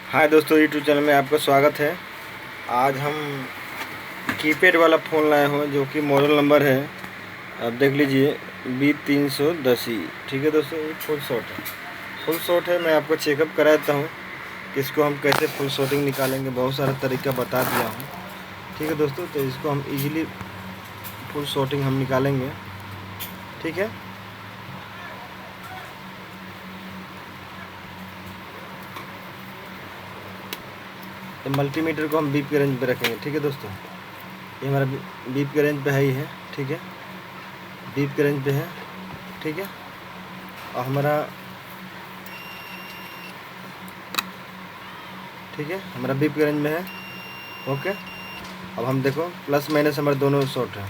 हाय दोस्तों, YouTube channel में आपका स्वागत है। आज हम कीपैड वाला फ़ोन लाए हुए जो कि मॉडल नंबर है, आप देख लीजिए, B310E। ठीक है दोस्तों, ये फुल शॉट है। फुल शॉट है। मैं आपको चेकअप करा देता हूँ कि इसको हम कैसे फुल शॉटिंग निकालेंगे। बहुत सारा तरीका बता दिया हूँ। ठीक है दोस्तों, तो इसको हम इजीली फुल शॉटिंग हम निकालेंगे। ठीक है, तो मल्टीमीटर को हम बीप के रेंज पे रखेंगे। ठीक है दोस्तों, ये हमारा बीप के रेंज पे है ही है। ठीक है, बीप के रेंज पे है। ठीक है, और हमारा बीप के रेंज में है। ओके, अब हम देखो प्लस माइनस हमारे दोनों शॉर्ट है।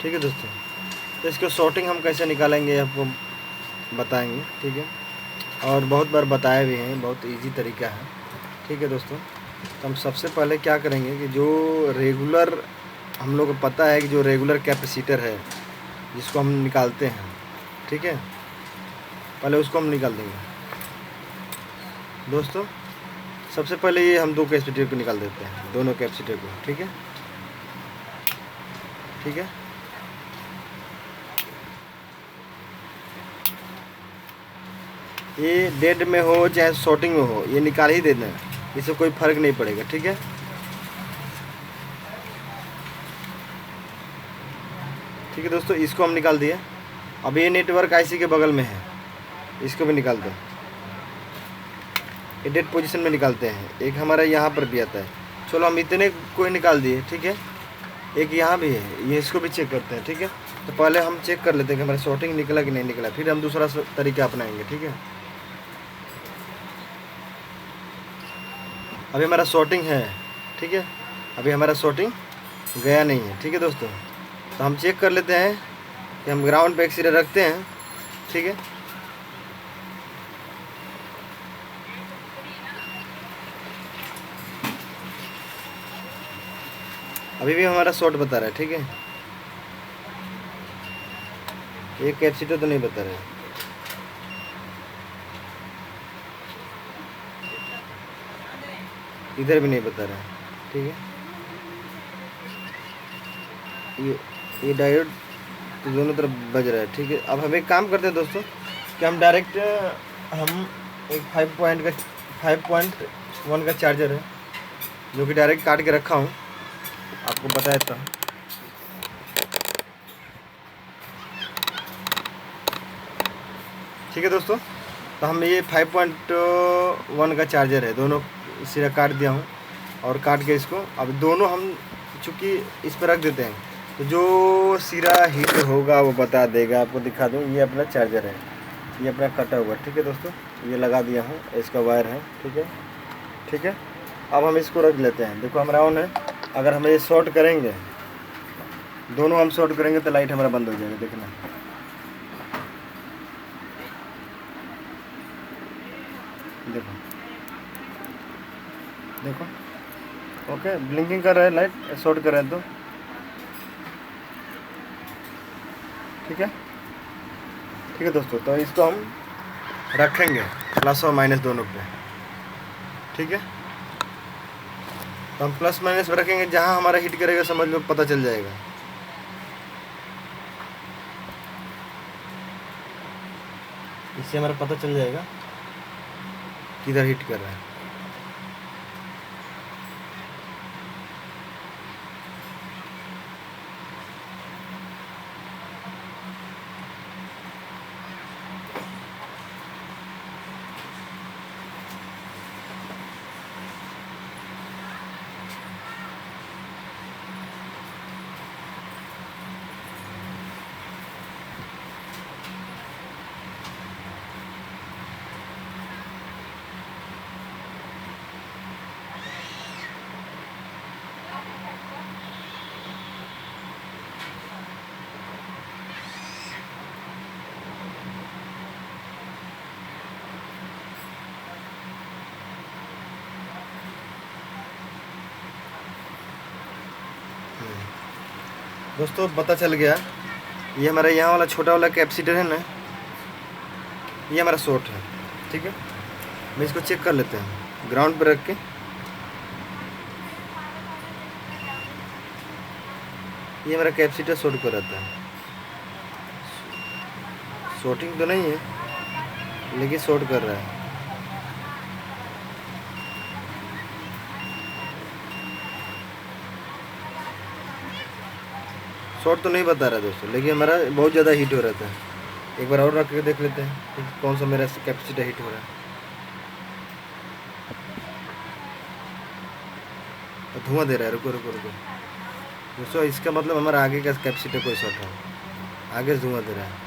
ठीक है दोस्तों, तो इसको शॉर्टिंग हम कैसे निकालेंगे आपको बताएंगे। ठीक है, और बहुत बार बताया भी हैं, बहुत इजी तरीका है। ठीक है दोस्तों, तो हम सबसे पहले क्या करेंगे कि जो रेगुलर, हम लोग को पता है कि जो रेगुलर कैपेसिटर है जिसको हम निकालते हैं, ठीक है, पहले उसको हम निकाल देंगे दोस्तों। सबसे पहले ये हम दो कैपेसिटर को निकाल देते हैं, दोनों कैपेसिटर को। ठीक है, ठीक है, ये डेड में हो चाहे शॉर्टिंग में हो, ये निकाल ही देना है, इससे कोई फ़र्क नहीं पड़ेगा। ठीक है, ठीक है दोस्तों, इसको हम निकाल दिए। अब ये नेटवर्क आईसी के बगल में है, इसको भी निकाल दें। ये डेड पोजीशन में निकालते हैं। एक हमारा यहाँ पर भी आता है। चलो हम इतने को ही निकाल दिए। ठीक है, एक यहाँ भी है, ये इसको भी चेक करते हैं। ठीक है, तो पहले हम चेक कर लेते हैं कि हमारा शॉर्टिंग निकला कि नहीं निकला, फिर हम दूसरा तरीका अपनाएंगे। ठीक है, अभी हमारा शॉर्टिंग है। ठीक है, अभी हमारा शॉर्टिंग गया नहीं है। ठीक है दोस्तों, तो हम चेक कर लेते हैं कि हम ग्राउंड पे एक सिरे रखते हैं। ठीक है, अभी भी हमारा शॉर्ट बता रहा है। ठीक है, एक कैपेसिटर तो नहीं बता रहा है। इधर भी नहीं बता रहा है। ठीक है, ये डायोड तो दोनों तरफ बज रहा है। ठीक है, अब हम एक काम करते हैं दोस्तों कि हम डायरेक्ट हम एक 5.1 का चार्जर है जो कि डायरेक्ट काट के रखा हूँ, आपको बता देता हूँ। ठीक है दोस्तों, तो हम ये 5.1 का चार्जर है, दोनों सिरा काट दिया हूँ और काट के इसको अब दोनों हम चूँकि इस पर रख देते हैं, तो जो सिरा हीट होगा वो बता देगा। आपको दिखा दूँ, ये अपना चार्जर है, ये अपना कटा हुआ। ठीक है दोस्तों, ये लगा दिया हूँ, इसका वायर है। ठीक है, ठीक है, अब हम इसको रख लेते हैं। देखो हमारा ऑन है। अगर हम ये शॉर्ट करेंगे, दोनों हम शॉर्ट करेंगे तो लाइट हमारा बंद हो जाएगा। देखना, देखो देखो, ओके, ब्लिंकिंग कर रहा है लाइट, शॉर्ट कर रहा है तो। ठीक है, ठीक है दोस्तों, तो इसको हम रखेंगे प्लस और माइनस दोनों पे। ठीक है, तो हम प्लस माइनस पे रखेंगे, जहाँ हमारा हिट करेगा समझ लो पता चल जाएगा। इससे हमारा पता चल जाएगा किधर हिट कर रहा है। दोस्तों पता चल गया, ये हमारा यहाँ वाला छोटा वाला कैपेसिटर है ना, ये हमारा शॉर्ट है। ठीक है, मैं इसको चेक कर लेते हैं ग्राउंड पर रख के। ये मेरा कैपेसिटर शॉर्ट कर रहता है, शॉर्टिंग तो नहीं है लेकिन शॉर्ट कर रहा है। शॉर्ट तो नहीं बता रहा दोस्तों, लेकिन हमारा बहुत ज़्यादा हीट हो रहा था। एक बार और रख के देख लेते हैं कि कौन सा मेरा कैपेसिटर हीट हो रहा है। तो धुआं दे रहा है, रुको रुको रुको दोस्तों, इसका मतलब हमारा आगे का कैपेसिटर कोई शॉर्ट है, आगे से धुआं दे रहा है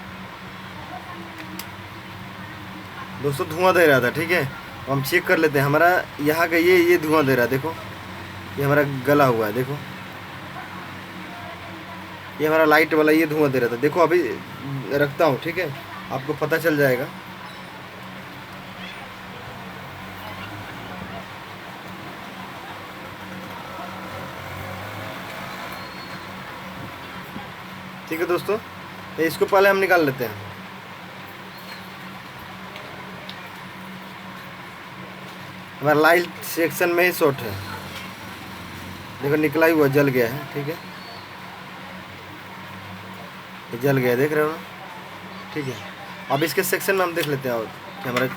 दोस्तों, धुआं दे रहा था। ठीक है, हम चेक कर लेते हैं। हमारा यहाँ का ये धुआं दे रहा है, देखो ये हमारा गला हुआ है, देखो ये हमारा लाइट वाला ये धुआं दे रहा था। देखो अभी रखता हूँ, ठीक है, आपको पता चल जाएगा। ठीक है दोस्तों, तो इसको पहले हम निकाल लेते हैं। हमारा लाइट सेक्शन में ही शॉर्ट है, देखो निकला ही हुआ, जल गया है। ठीक है, ये जल गया, देख रहे हो ना। ठीक है, अब इसके सेक्शन में हम देख लेते हैं और कि हमारा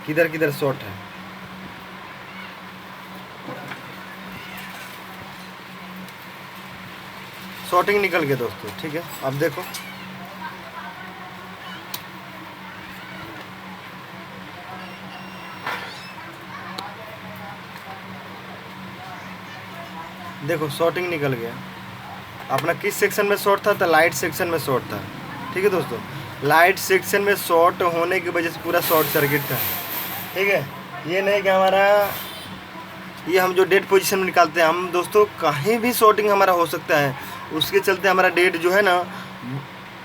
किधर किधर शॉर्ट है। शॉर्टिंग निकल गया दोस्तों। ठीक है, अब देखो देखो शॉर्टिंग निकल गया। अपना किस सेक्शन में शॉर्ट था? तो लाइट सेक्शन में शॉर्ट था। ठीक है दोस्तों, लाइट सेक्शन में शॉर्ट होने की वजह से पूरा शॉर्ट सर्किट था। ठीक है, ये नहीं कि हमारा ये हम जो डेड पोजीशन में निकालते हैं हम दोस्तों, कहीं भी शॉर्टिंग हमारा हो सकता है, उसके चलते हमारा डेड जो है ना,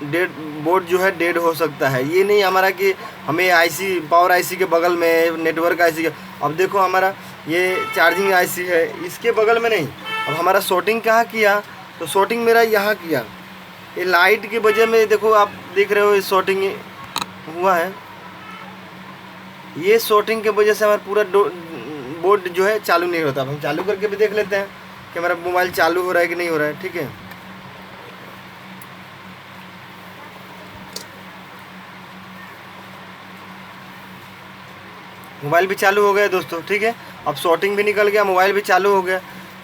डेड बोर्ड जो है डेड हो सकता है। ये नहीं हमारा कि हमें आईसी पावर आईसी के बगल में नेटवर्क आईसी के, अब देखो हमारा ये चार्जिंग आईसी है, इसके बगल में नहीं। अब हमारा शॉर्टिंग कहाँ किया? तो शॉर्टिंग मेरा यहाँ किया, ये लाइट की वजह में देखो आप देख रहे हो ये शॉर्टिंग हुआ है। ये शॉर्टिंग की वजह से हमारा पूरा बोर्ड जो है चालू नहीं होता। अब हम चालू करके भी देख लेते हैं कि हमारा मोबाइल चालू हो रहा है कि नहीं हो रहा है। ठीक है, मोबाइल भी चालू हो गया दोस्तों। ठीक है, अब शॉर्टिंग भी निकल गया, मोबाइल भी चालू हो गया।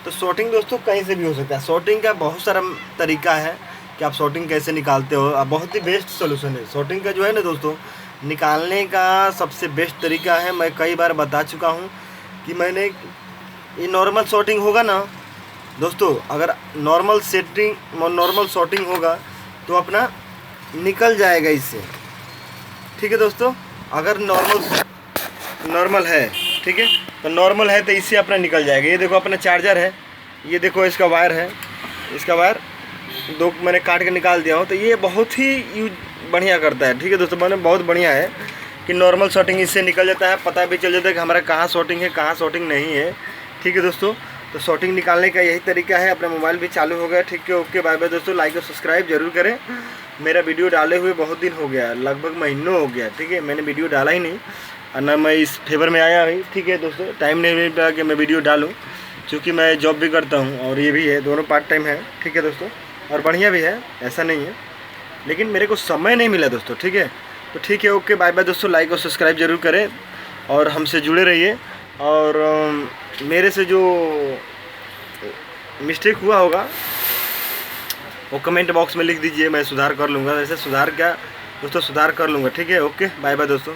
तो शॉर्टिंग दोस्तों कहीं से भी हो सकता है। शॉर्टिंग का बहुत सारा तरीका है कि आप शॉर्टिंग कैसे निकालते हो। अब बहुत ही बेस्ट सोल्यूशन है शॉर्टिंग का जो है ना दोस्तों, निकालने का सबसे बेस्ट तरीका है। मैं कई बार बता चुका हूँ कि मैंने ये नॉर्मल शॉर्टिंग होगा ना दोस्तों, अगर नॉर्मल शॉर्टिंग होगा तो अपना निकल जाएगा इससे। ठीक है दोस्तों, अगर नॉर्मल है, ठीक है, तो नॉर्मल है तो इससे अपना निकल जाएगा। ये देखो अपना चार्जर है, ये देखो इसका वायर है, इसका वायर दो मैंने काट के निकाल दिया हूँ। तो ये बहुत ही यूज बढ़िया करता है। ठीक है दोस्तों, मैंने बहुत बढ़िया है कि नॉर्मल शॉर्टिंग इससे निकल जाता है, पता भी चल जाता है कि हमारा कहाँ शॉर्टिंग है कहाँ शॉर्टिंग नहीं है। ठीक है दोस्तों, तो शॉर्टिंग निकालने का यही तरीका है। अपना मोबाइल भी चालू हो गया। ठीक है, ओके, बाय बाय दोस्तों। लाइक और सब्सक्राइब जरूर करें। मेरा वीडियो डाले हुए बहुत दिन हो गया, लगभग महीनों हो गया। ठीक है, मैंने वीडियो डाला ही नहीं और ना मैं इस फेवर में आया ही। ठीक है दोस्तों, टाइम नहीं मिल पाया कि मैं वीडियो डालूँ, क्योंकि मैं जॉब भी करता हूँ और ये भी है, दोनों पार्ट टाइम है। ठीक है दोस्तों, और बढ़िया भी है, ऐसा नहीं है, लेकिन मेरे को समय नहीं मिला दोस्तों। ठीक है, तो ठीक है, ओके, बाय बाय दोस्तों। लाइक और सब्सक्राइब जरूर करें और हमसे जुड़े रहिए। और मेरे से जो मिस्टेक हुआ होगा वो कमेंट बॉक्स में लिख दीजिए, मैं सुधार कर लूँगा। वैसे सुधार क्या दोस्तों, सुधार कर लूँगा। ठीक है, ओके, बाय बाय दोस्तों।